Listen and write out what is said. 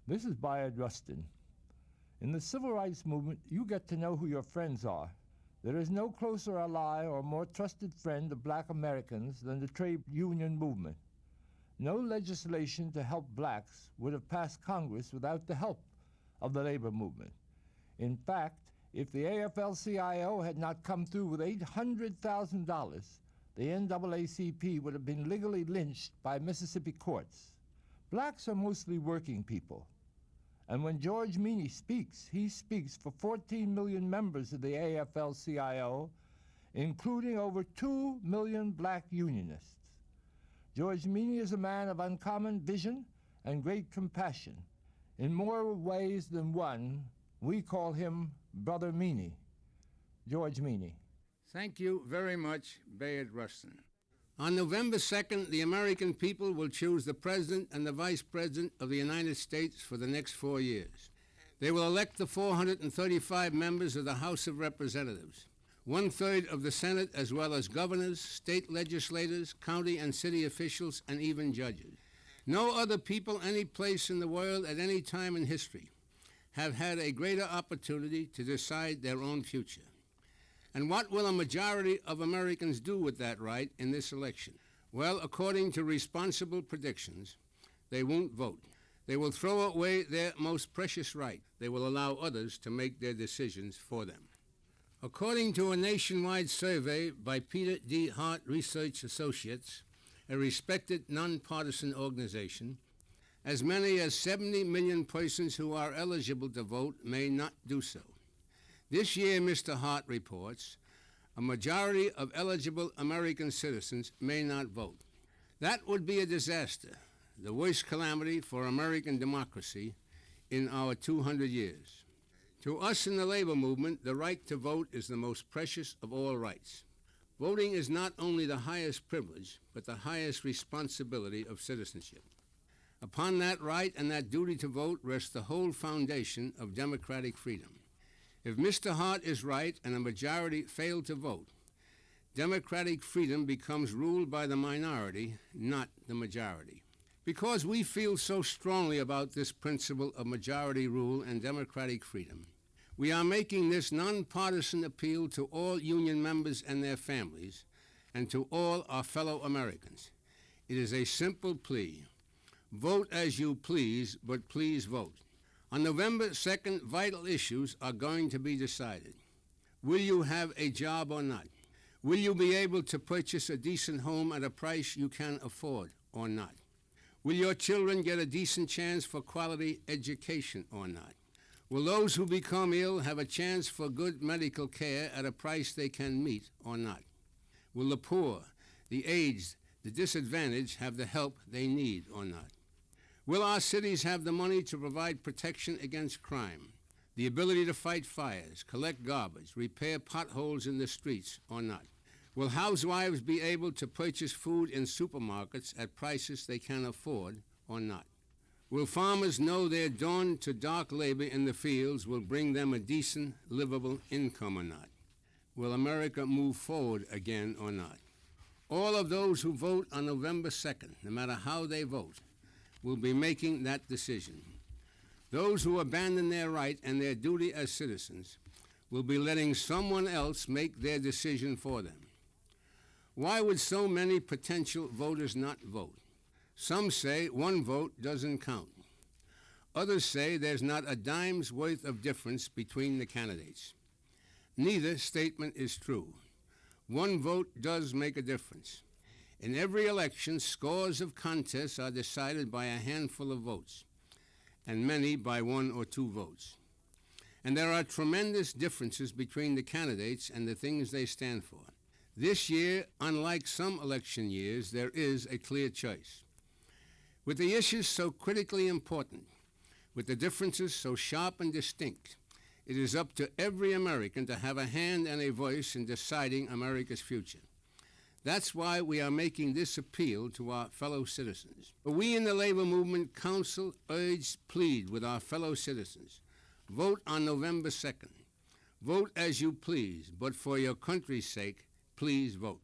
This is Bayard Rustin. In the civil rights movement, you get to know who your friends are. There is no closer ally or more trusted friend of black Americans than the trade union movement. No legislation to help blacks would have passed Congress without the help of the labor movement. In fact, if the AFL-CIO had not come through with $800,000, the NAACP would have been legally lynched by Mississippi courts. Blacks are mostly working people. And when George Meany speaks, he speaks for 14 million members of the AFL-CIO, including over 2 million black unionists. George Meany is a man of uncommon vision and great compassion. In more ways than one, we call him Brother Meany. George Meany. Thank you very much, Bayard Rustin. On November 2nd, the American people will choose the President and the Vice President of the United States for the next 4 years. They will elect the 435 members of the House of Representatives, 1/3 of the Senate, as well as governors, state legislators, county and city officials, and even judges. No other people any place in the world at any time in history have had a greater opportunity to decide their own future. And what will a majority of Americans do with that right in this election? Well, according to responsible predictions, they won't vote. They will throw away their most precious right. They will allow others to make their decisions for them. According to a nationwide survey by Peter D. Hart Research Associates, a respected nonpartisan organization, as many as 70 million persons who are eligible to vote may not do so. This year, Mr. Hart reports, a majority of eligible American citizens may not vote. That would be a disaster, the worst calamity for American democracy in our 200 years. To us in the labor movement, the right to vote is the most precious of all rights. Voting is not only the highest privilege, but the highest responsibility of citizenship. Upon that right and that duty to vote rests the whole foundation of democratic freedom. If Mr. Hart is right and a majority fail to vote, democratic freedom becomes ruled by the minority, not the majority. Because we feel so strongly about this principle of majority rule and democratic freedom, we are making this nonpartisan appeal to all union members and their families and to all our fellow Americans. It is a simple plea. Vote as you please, but please vote. On November 2nd, vital issues are going to be decided. Will you have a job or not? Will you be able to purchase a decent home at a price you can afford or not? Will your children get a decent chance for quality education or not? Will those who become ill have a chance for good medical care at a price they can meet or not? Will the poor, the aged, the disadvantaged have the help they need or not? Will our cities have the money to provide protection against crime, the ability to fight fires, collect garbage, repair potholes in the streets or not? Will housewives be able to purchase food in supermarkets at prices they can afford or not? Will farmers know their dawn to dark labor in the fields will bring them a decent, livable income or not? Will America move forward again or not? All of those who vote on November 2nd, no matter how they vote, will be making that decision. Those who abandon their right and their duty as citizens will be letting someone else make their decision for them. Why would so many potential voters not vote? Some say one vote doesn't count. Others say there's not a dime's worth of difference between the candidates. Neither statement is true. One vote does make a difference. In every election, scores of contests are decided by a handful of votes, and many by 1 or 2 votes. And there are tremendous differences between the candidates and the things they stand for. This year, unlike some election years, there is a clear choice. With the issues so critically important, with the differences so sharp and distinct, it is up to every American to have a hand and a voice in deciding America's future. That's why we are making this appeal to our fellow citizens. We in the labor movement counsel, urge, plead with our fellow citizens. Vote on November 2nd. Vote as you please, but for your country's sake, please vote.